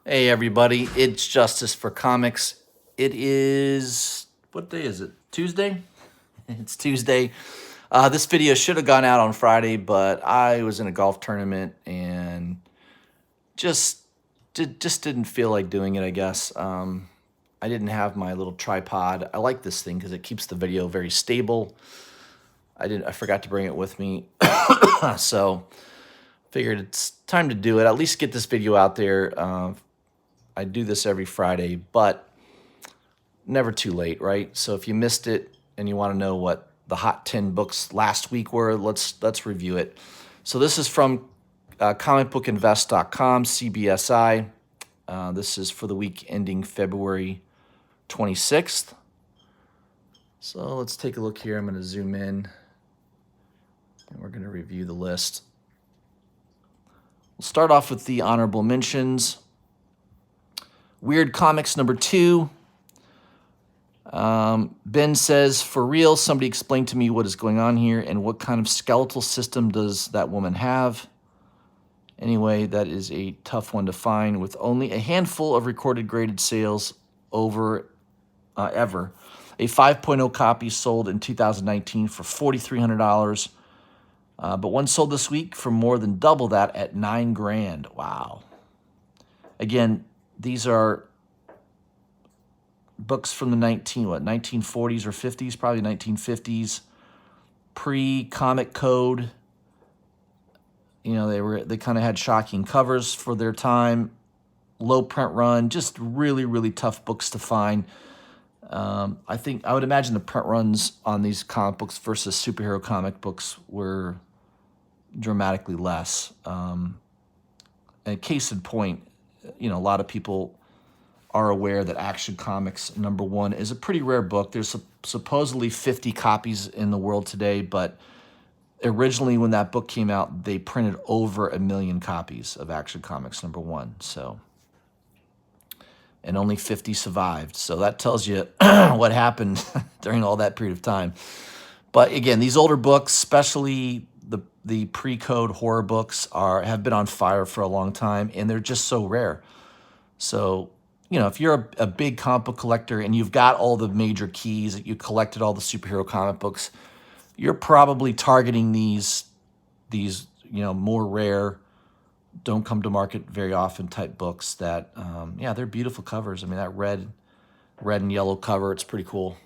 Hey everybody, it's Justice for Comics. It is, what day is it? Tuesday? It's Tuesday. This video should have gone out on Friday, but I was in a golf tournament and just just didn't feel like doing it, I guess. I didn't have my little tripod. I like this thing because it keeps the video very stable. I forgot to bring it with me. So figured it's time to do it. At least get this video out there. I do this every Friday, but never too late, right? So if you missed it and you want to know what the hot 10 books last week were, let's review it. So this is from comicbookinvest.com, CBSI. This is for the week ending February 26th. So let's take a look here. I'm going to zoom in and we're going to review the list. We'll start off with the honorable mentions. Weird Comics number 2. Ben says, for real, somebody explain to me what is going on here and what kind of skeletal system does that woman have? Anyway, that is a tough one to find with only a handful of recorded graded sales ever. A 5.0 copy sold in 2019 for $4,300. But one sold this week for more than double that at $9,000. Wow. Again, these are books from the 1940s or 50s, probably 1950s, pre-comic code. You know, they kind of had shocking covers for their time, low print run, just really, really tough books to find. I would imagine the print runs on these comic books versus superhero comic books were dramatically less. And case in point, you know, a lot of people are aware that Action Comics number 1 is a pretty rare book. There's supposedly 50 copies in the world today, but originally when that book came out, they printed over 1 million copies of Action Comics number 1. So, and only 50 survived. So that tells you what happened during all that period of time. But again, these older books, especially the pre-code horror books, have been on fire for a long time, and they're just so rare. So, you know, if you're a big comic book collector and you've got all the major keys, you collected all the superhero comic books, you're probably targeting these you know, more rare, don't come to market very often type books that, yeah, they're beautiful covers. I mean, that red and yellow cover, it's pretty cool.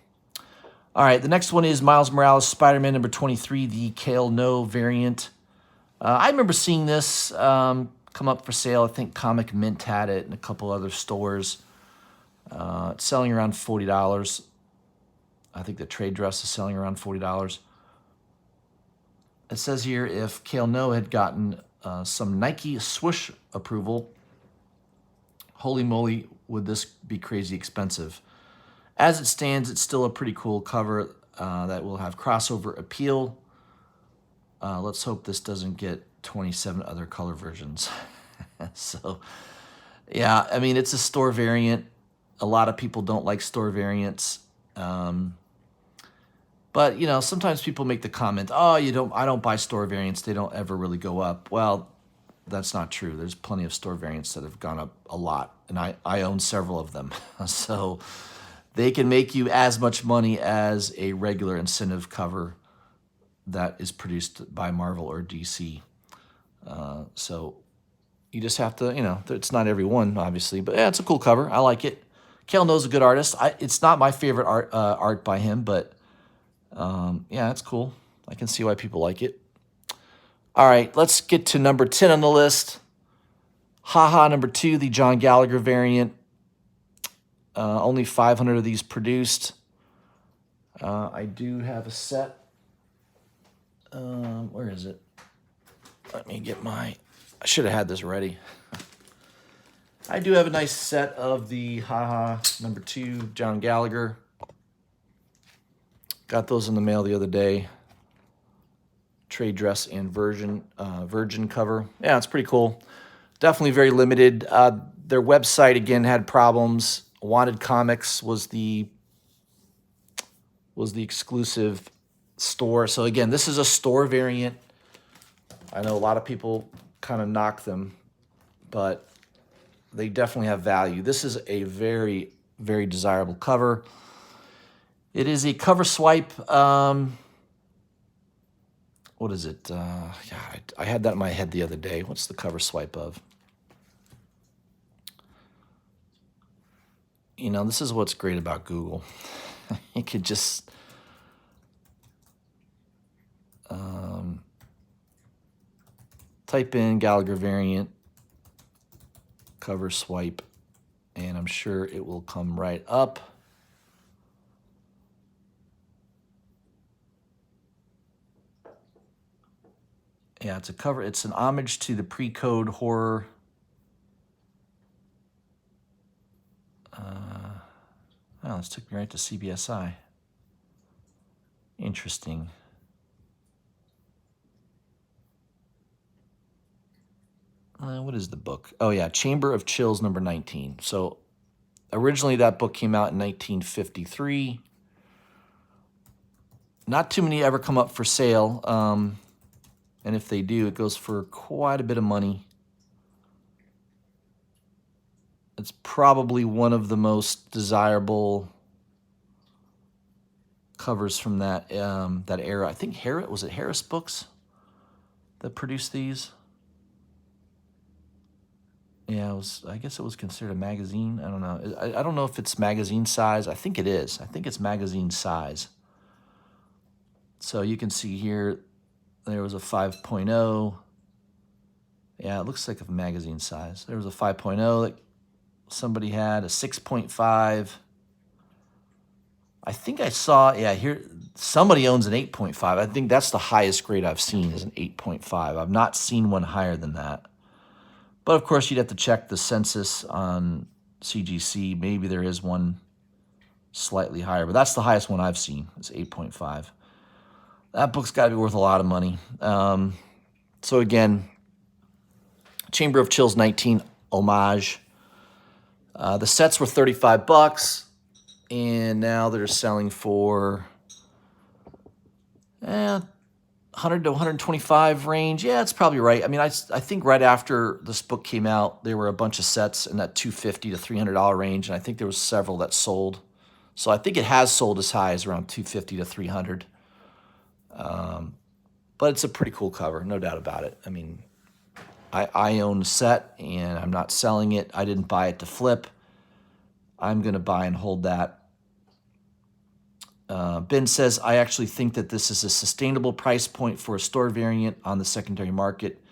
All right, the next one is Miles Morales Spider-Man number 23, the Kale No variant. I remember seeing this come up for sale. I think Comic Mint had it and a couple other stores. It's selling around $40. I think the trade dress is selling around $40. It says here if Kale No had gotten some Nike swoosh approval, holy moly, would this be crazy expensive. As it stands, it's still a pretty cool cover that will have crossover appeal. Let's hope this doesn't get 27 other color versions. So, yeah, I mean, it's a store variant. A lot of people don't like store variants. But, you know, sometimes people make the comment, oh, I don't buy store variants. They don't ever really go up. Well, that's not true. There's plenty of store variants that have gone up a lot, and I own several of them. So they can make you as much money as a regular incentive cover that is produced by Marvel or DC. So you just have to, you know, it's not every one, obviously, but yeah, it's a cool cover. I like it. Kale No's a good artist. It's not my favorite art by him, but yeah, it's cool. I can see why people like it. All right, let's get to number 10 on the list. Haha number 2, the John Gallagher variant. Only 500 of these produced. I do have a set. Where is it? Let me get I should have had this ready. I do have a nice set of the Haha number 2 John Gallagher. Got those in the mail the other day. Trade dress and virgin cover. Yeah, it's pretty cool. Definitely very limited. Their website again had problems. Wanted Comics was the exclusive store. So again, this is a store variant. I know a lot of people kind of knock them, but they definitely have value. This is a very, very desirable cover. It is a cover swipe. What is it? God, I had that in my head the other day. What's the cover swipe of? This is what's great about Google. You could just type in Gallagher variant cover swipe, and I'm sure it will come right up. Yeah, it's a cover. It's an homage to the pre-code horror. Oh, this took me right to CBSI. Interesting. What is the book? Oh, yeah, Chamber of Chills, number 19. So originally that book came out in 1953. Not too many ever come up for sale. And if they do, it goes for quite a bit of money. It's probably one of the most desirable covers from that that era. I think was it Harris Books that produced these? Yeah, I guess it was considered a magazine. I don't know. I don't know if it's magazine size. I think it is. I think it's magazine size. So you can see here, there was a 5.0. Yeah, it looks like a magazine size. There was a 5.0 that somebody had, a 6.5. I think I saw, yeah, here, somebody owns an 8.5. I think that's the highest grade I've seen is an 8.5. I've not seen one higher than that. But of course, you'd have to check the census on CGC. Maybe there is one slightly higher, but that's the highest one I've seen. It's 8.5. That book's got to be worth a lot of money. So again, Chamber of Chills 19 homage. The sets were $35, and now they're selling for 100 to 125 range. Yeah, it's probably right. I mean, I think right after this book came out, there were a bunch of sets in that $250 to $300 range, and I think there was several that sold. So I think it has sold as high as around $250 to $300. But it's a pretty cool cover, no doubt about it. I mean, I own the set, and I'm not selling it. I didn't buy it to flip. I'm going to buy and hold that. Ben says, I actually think that this is a sustainable price point for a store variant on the secondary market.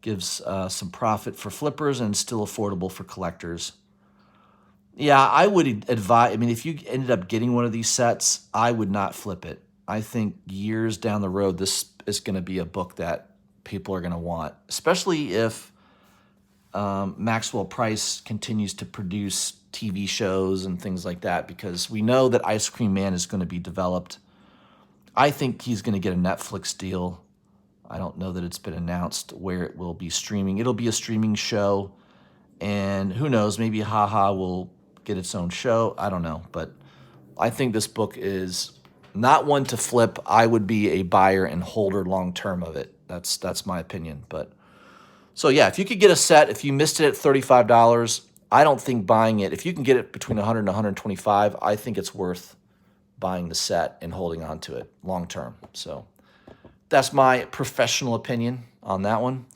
Gives some profit for flippers and still affordable for collectors. Yeah, I would advise, I mean, if you ended up getting one of these sets, I would not flip it. I think years down the road, this is going to be a book that people are going to want, especially if Maxwell Price continues to produce TV shows and things like that, because we know that Ice Cream Man is going to be developed. I think he's going to get a Netflix deal. I don't know that it's been announced where it will be streaming. It'll be a streaming show, and who knows, maybe Haha will get its own show. I don't know, but I think this book is not one to flip. I would be a buyer and holder long term of it. That's my opinion. But so yeah, if you could get a set, if you missed it at $35, I don't think buying it. If you can get it between 100 and 125, I think it's worth buying the set and holding on to it long term. So that's my professional opinion on that one.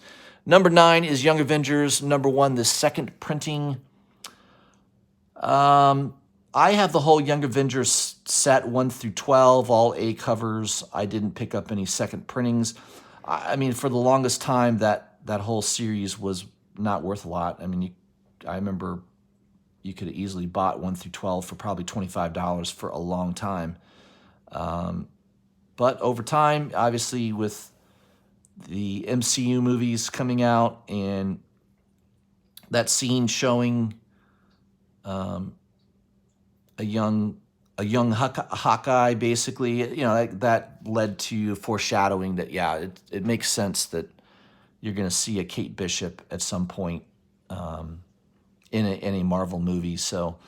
Number 9 is Young Avengers. Number 1, the second printing. I have the whole Young Avengers set 1 through 12, all A covers. I didn't pick up any second printings. I mean, for the longest time, that whole series was not worth a lot. I mean, I remember you could have easily bought 1 through 12 for probably $25 for a long time. But over time, obviously, with the MCU movies coming out and that scene showing a young Hawkeye, basically, that led to foreshadowing that, yeah, it makes sense that you're going to see a Kate Bishop at some point in a Marvel movie. So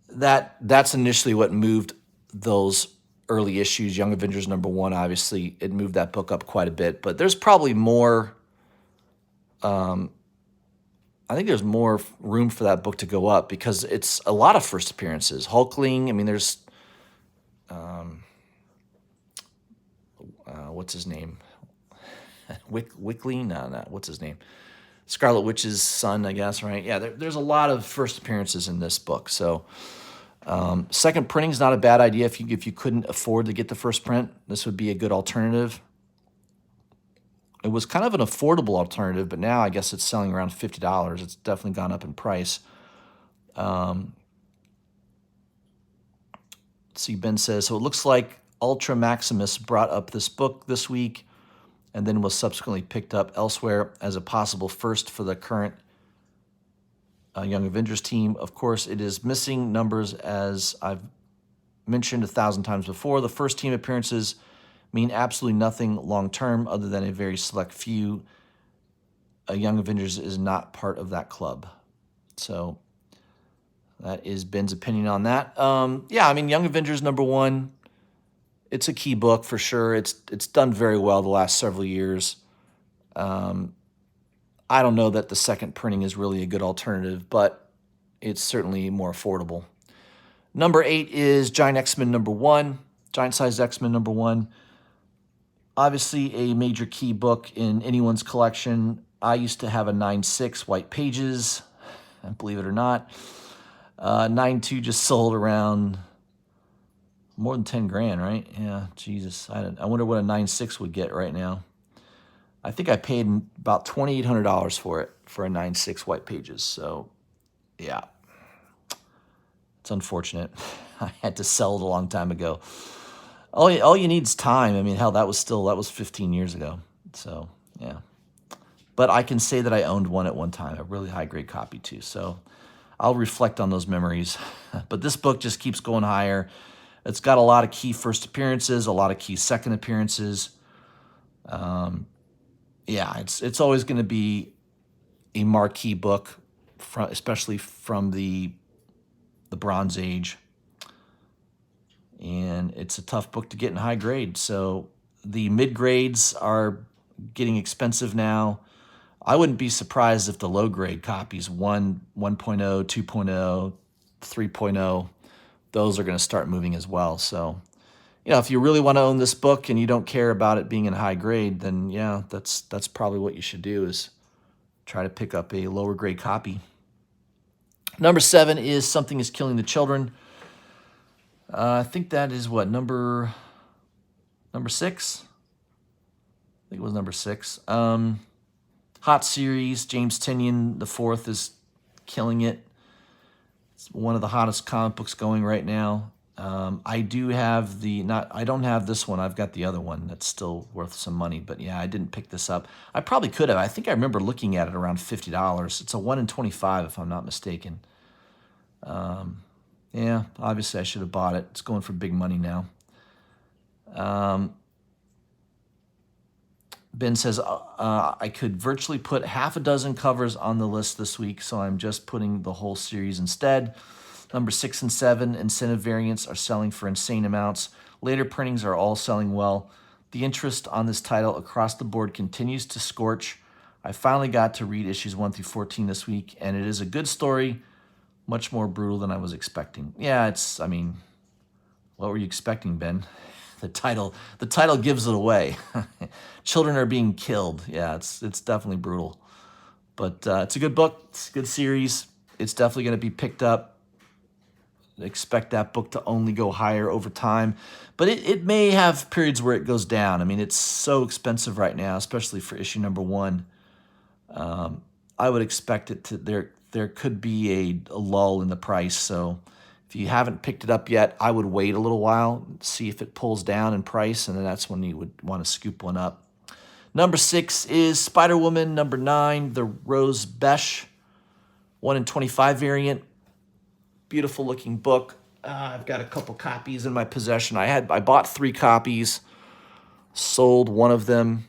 that's initially what moved those early issues. Young Avengers number 1, obviously, it moved that book up quite a bit. But there's probably more I think there's more room for that book to go up because it's a lot of first appearances. Hulkling, I mean, there's what's his name? Wickley? No, what's his name? Scarlet Witch's son, I guess, right? Yeah, there's a lot of first appearances in this book. So second printing is not a bad idea if you couldn't afford to get the first print. This would be a good alternative. It was kind of an affordable alternative, but now I guess it's selling around $50. It's definitely gone up in price. See, Ben says, so it looks like Ultra Maximus brought up this book this week and then was subsequently picked up elsewhere as a possible first for the current Young Avengers team. Of course, it is missing numbers, as I've mentioned 1,000 times before. The first team appearances mean absolutely nothing long-term other than a very select few. Young Avengers is not part of that club. So that is Ben's opinion on that. Yeah, I mean, Young Avengers #1, it's a key book for sure. It's done very well the last several years. I don't know that the second printing is really a good alternative, but it's certainly more affordable. #8 is Giant X-Men #1, Giant-sized X-Men #1. Obviously a major key book in anyone's collection. I used to have a 9.6 white pages, believe it or not. 9.2 just sold around more than 10 grand, right? Yeah, Jesus. I wonder what a 9.6 would get right now. I think I paid about $2,800 for it, for a 9.6 white pages. So, yeah, it's unfortunate. I had to sell it a long time ago. All you need is time. I mean, hell, that was 15 years ago. So, yeah. But I can say that I owned one at one time, a really high-grade copy too. So I'll reflect on those memories. But this book just keeps going higher. It's got a lot of key first appearances, a lot of key second appearances. Yeah, it's always going to be a marquee book, especially from the Bronze Age. And it's a tough book to get in high grade. So the mid grades are getting expensive now. I wouldn't be surprised if the low grade copies, 1.0, 2.0, 3.0, those are going to start moving as well. So, if you really want to own this book and you don't care about it being in high grade, then yeah, that's probably what you should do, is try to pick up a lower grade copy. #7 is Something is Killing the Children. I think that is what, number 6? I think it was number 6. Hot series. James Tynion IV is killing it. It's one of the hottest comic books going right now. I do have I don't have this one. I've got the other one that's still worth some money. But yeah, I didn't pick this up. I probably could have. I think I remember looking at it around $50. It's a 1 in 25 if I'm not mistaken. Yeah, obviously I should have bought it. It's going for big money now. Ben says, I could virtually put half a dozen covers on the list this week, so I'm just putting the whole series instead. Number 6 and 7, incentive variants are selling for insane amounts. Later printings are all selling well. The interest on this title across the board continues to scorch. I finally got to read issues 1 through 14 this week, and it is a good story, much more brutal than I was expecting. Yeah, what were you expecting, Ben? The title gives it away. Children are being killed. Yeah, it's definitely brutal. But it's a good book. It's a good series. It's definitely going to be picked up. Expect that book to only go higher over time. But it may have periods where it goes down. I mean, it's so expensive right now, especially for issue #1. I would expect it to, there could be a lull in the price. So if you haven't picked it up yet, I would wait a little while, see if it pulls down in price, and then that's when you would want to scoop one up. #6 is Spider-Woman #9, the Rose Besh 1 in 25 variant. Beautiful looking book. I've got a couple copies in my possession. I bought 3 copies, sold one of them,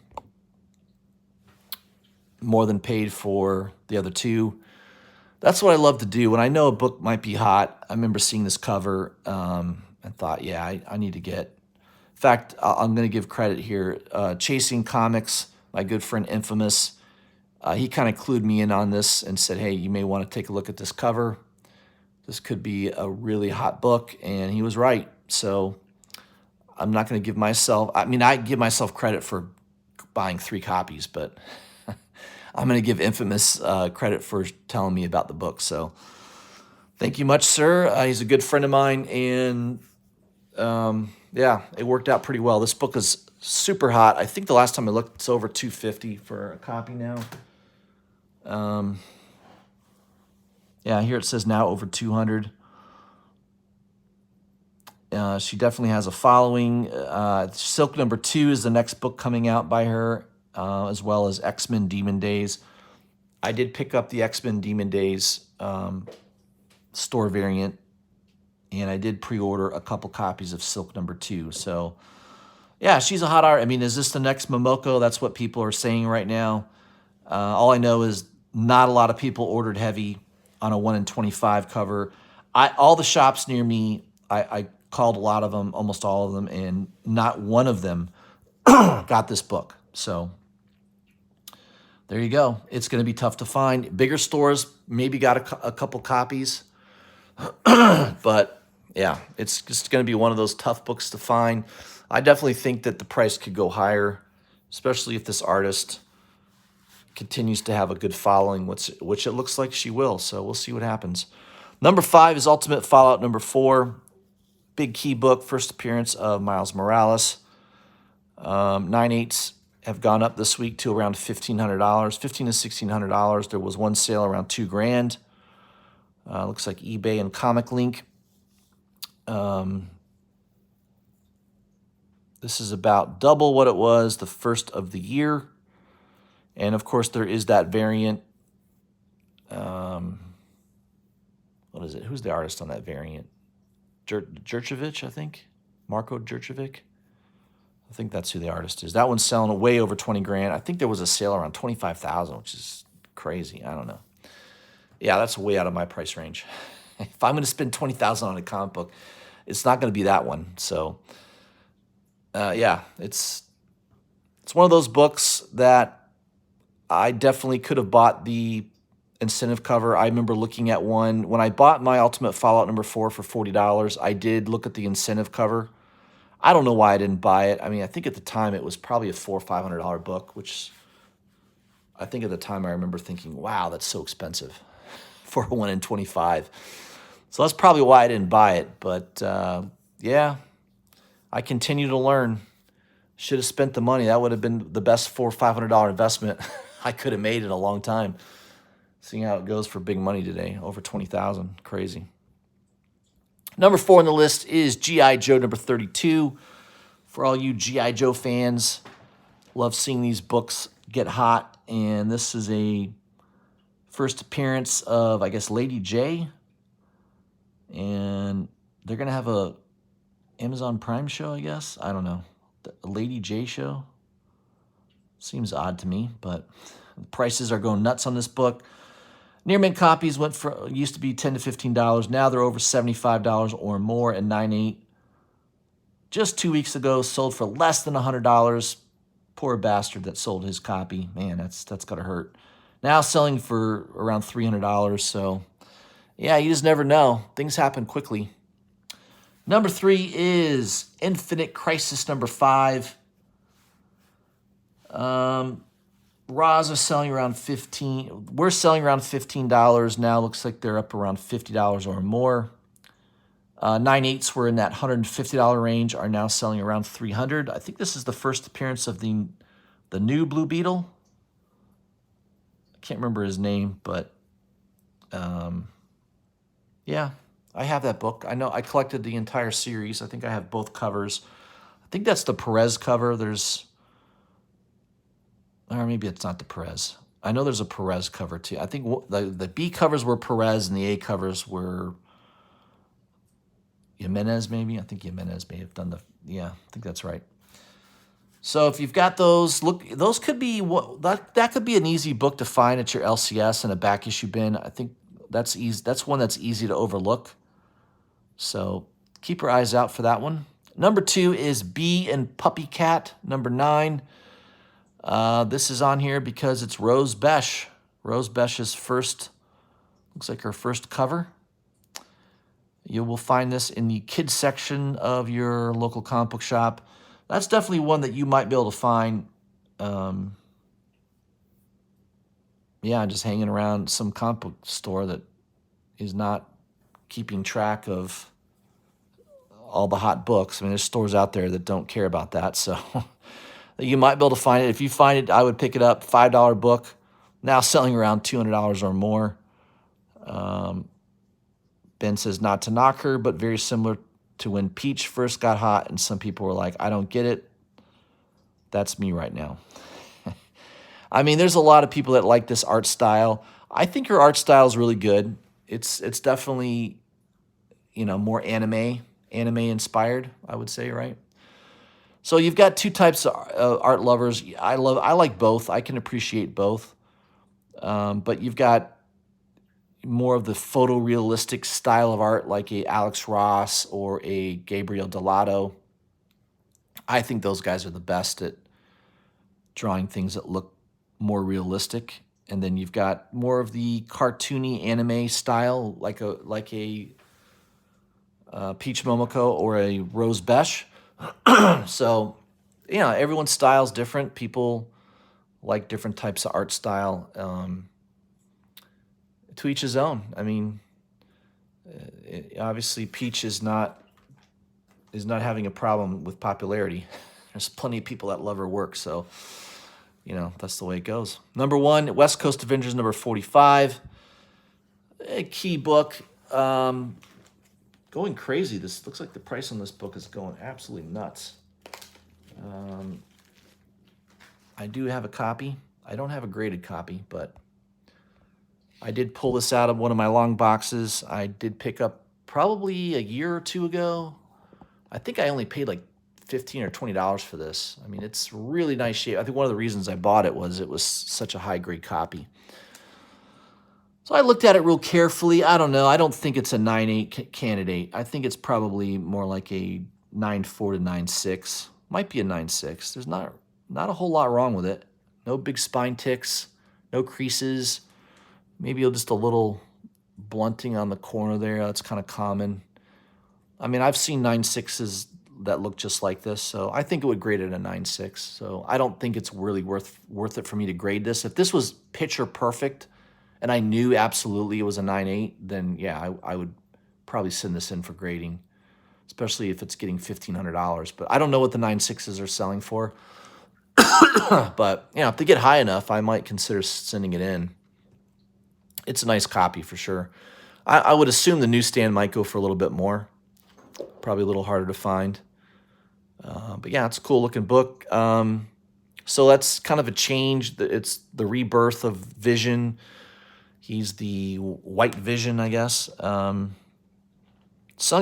more than paid for the other 2. That's what I love to do. When I know a book might be hot, I remember seeing this cover and thought, yeah, I need to get. In fact, I'm going to give credit here. Chasing Comics, my good friend Infamous, He kind of clued me in on this and said, hey, you may want to take a look at this cover. This could be a really hot book, and he was right. So I'm not going to give myself, I give myself credit for buying 3 copies, but I'm going to give Infamous credit for telling me about the book. So thank you much, sir. He's a good friend of mine, and yeah, it worked out pretty well. This book is super hot. I think the last time I looked, it's over $250 for a copy now. Yeah, here it says now over 200. She definitely has a following. Silk #2 is the next book coming out by her, as well as X-Men Demon Days. I did pick up the X-Men Demon Days store variant, and I did pre-order a couple copies of Silk #2. So, yeah, she's a hot art. I mean, is this the next Momoko? That's what people are saying right now. All I know is not a lot of people ordered heavy on a 1 in 25 cover. All the shops near me, I called a lot of them, almost all of them, and not one of them got this book. So there you go. It's going to be tough to find. Bigger stores maybe got a couple copies. But yeah, it's just going to be one of those tough books to find. I definitely think that the price could go higher, especially if this artist continues to have a good following, which it looks like she will. So we'll see what happens. #5 is Ultimate Fallout #4. Big key book, first appearance of Miles Morales. 9/8 have gone up this week to around $1,500, $1,500 to $1,600. There was one sale around $2,000. Looks like eBay and Comic Link. This is about double what it was the first of the year. And, of course, there is that variant. What is it? Who's the artist on that variant? Jurcevic, I think. Marko Jurcevic. I think that's who the artist is. That one's selling way over $20,000. I think there was a sale around $25,000, which is crazy. I don't know. Yeah, that's way out of my price range. If I'm going to spend $20,000 on a comic book, it's not going to be that one. So, yeah, it's one of those books that I definitely could have bought the incentive cover. I remember looking at one. When I bought my Ultimate Fallout #4 for $40, I did look at the incentive cover. I don't know why I didn't buy it. I mean, I think at the time it was probably a $400 or $500 book, which I think at the time I remember thinking, wow, that's so expensive for a 1 in 25. So that's probably why I didn't buy it. But yeah, I continue to learn. Should have spent the money. That would have been the best $400 or $500 investment I could have made in a long time. Seeing how it goes for big money today, over $20,000, crazy. #4 on the list is G.I. Joe #32. For all you G.I. Joe fans, love seeing these books get hot. And this is a first appearance of, I guess, Lady J. And they're going to have a Amazon Prime show, I guess. I don't know. The Lady J show. Seems odd to me, but the prices are going nuts on this book. Near mint copies used to be $10 to $15. Now they're over $75 or more, and 9/8 just 2 weeks ago sold for less than $100. Poor bastard that sold his copy. Man, that's got to hurt. Now selling for around $300. So, yeah, you just never know. Things happen quickly. #3 is Infinite Crisis #5. Raws are selling around $15. We're selling around $15 now. Looks like they're up around $50 or more. 9/8s were in that $150 range, are now selling around $300. I think this is the first appearance of the new Blue Beetle. I can't remember his name, but yeah, I have that book. I know I collected the entire series. I think I have both covers. I think that's the Perez cover. Or maybe it's not the Perez. I know there's a Perez cover too. I think the B covers were Perez and the A covers were Jimenez, maybe. I think Jimenez may have done yeah, I think that's right. So if you've got those, look, those could be that could be an easy book to find at your LCS in a back issue bin. I think that's easy. That's one that's easy to overlook. So keep your eyes out for that one. #2 is Bee and Puppy Cat, #9. This is on here because it's Rose Besh. Rose Besh's first, looks like her first cover. You will find this in the kids section of your local comic book shop. That's definitely one that you might be able to find. Yeah, just hanging around some comic book store that is not keeping track of all the hot books. I mean, there's stores out there that don't care about that, so you might be able to find it. If you find it, I would pick it up. $5 book, now selling around $200 or more. Ben says not to knock her, but very similar to when Peach first got hot and some people were like, I don't get it. That's me right now. I mean, there's a lot of people that like this art style. I think her art style is really good. It's definitely, more anime inspired, I would say, right? So you've got two types of art lovers. I like both. I can appreciate both. But you've got more of the photorealistic style of art, like a Alex Ross or a Gabriel Delato. I think those guys are the best at drawing things that look more realistic. And then you've got more of the cartoony anime style, like a Peach Momoko or a Rose Besh. So, everyone's style is different. People like different types of art style. To each his own. I mean, obviously Peach is not having a problem with popularity. There's plenty of people that love her work, so that's the way it goes. Number 1, West Coast Avengers number 45. A key book. Going crazy. This looks like the price on this book is going absolutely nuts. I do have a copy. I don't have a graded copy, but I did pull this out of one of my long boxes. I did pick up probably a year or two ago. I think I only paid like $15 or $20 for this. I mean, it's really nice shape. I think one of the reasons I bought it was such a high-grade copy. So I looked at it real carefully. I don't know. I don't think it's a 9.8 candidate. I think it's probably more like a 9.4 to 9.6. Might be a 9.6. There's not a whole lot wrong with it. No big spine ticks, no creases. Maybe just a little blunting on the corner there. That's kind of common. I mean, I've seen 9.6s that look just like this, so I think it would grade it a 9.6. So I don't think it's really worth it for me to grade this. If this was picture perfect and I knew absolutely it was a 9.8, then yeah, I would probably send this in for grading, especially if it's getting $1,500. But I don't know what the 9.6s are selling for. But if they get high enough, I might consider sending it in. It's a nice copy for sure. I would assume the newsstand might go for a little bit more. Probably a little harder to find. But yeah, it's a cool looking book. So that's kind of a change. It's the rebirth of Vision. He's the White Vision, I guess. Selling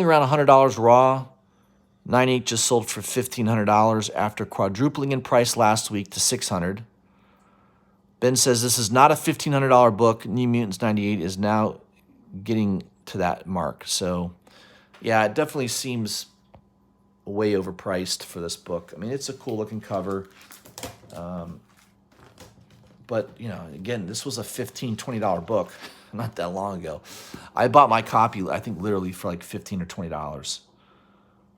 around $100 raw. 9.8 just sold for $1,500 after quadrupling in price last week to $600. Ben says this is not a $1,500 book. New Mutants 98 is now getting to that mark. So, yeah, it definitely seems way overpriced for this book. I mean, it's a cool-looking cover. But, again, this was a $15, $20 book not that long ago. I bought my copy, I think, literally for like $15 or $20.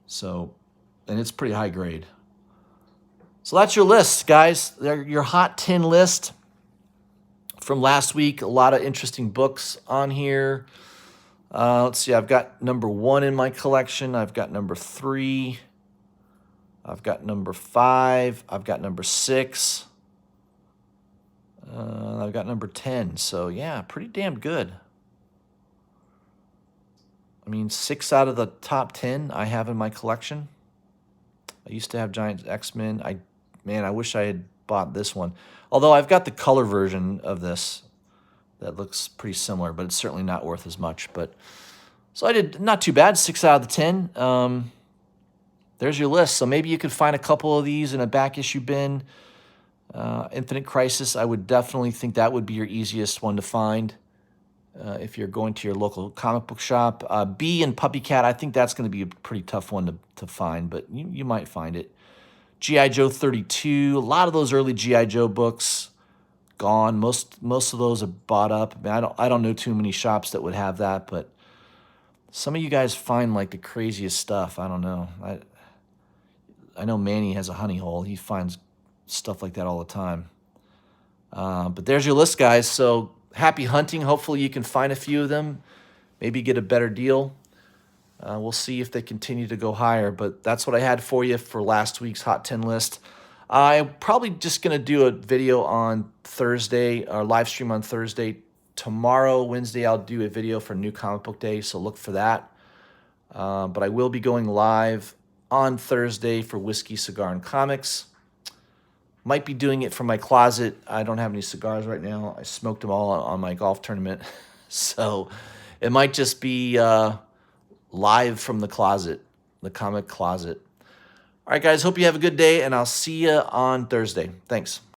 So, and it's pretty high grade. So that's your list, guys. Your Hot 10 list from last week. A lot of interesting books on here. Let's see. I've got number 1 in my collection. I've got number 3. I've got number 5. I've got number 6. I've got number 10. So, yeah, pretty damn good. I mean, 6 out of the top 10 I have in my collection. I used to have Giant X-Men. I wish I had bought this one. Although I've got the color version of this that looks pretty similar, but it's certainly not worth as much. So I did not too bad, 6 out of the 10. There's your list. So maybe you could find a couple of these in a back issue bin. Infinite Crisis, I would definitely think that would be your easiest one to find if you're going to your local comic book shop. Bee and Puppy Cat, I think that's going to be a pretty tough one to find, but you might find it. G.I. Joe 32, a lot of those early G.I. Joe books gone. Most of those are bought up. I mean, I don't know too many shops that would have that, but some of you guys find like the craziest stuff. I don't know. I know Manny has a honey hole. He finds stuff like that all the time. But there's your list, guys. So happy hunting. Hopefully you can find a few of them. Maybe get a better deal. We'll see if they continue to go higher. But that's what I had for you for last week's Hot 10 list. I'm probably just going to do a video on Thursday, or live stream on Thursday. Tomorrow, Wednesday, I'll do a video for New Comic Book Day, so look for that. But I will be going live on Thursday for Whiskey, Cigar, and Comics. Might be doing it from my closet. I don't have any cigars right now. I smoked them all on my golf tournament. So it might just be live from the closet, the comic closet. All right, guys, hope you have a good day, and I'll see you on Thursday. Thanks.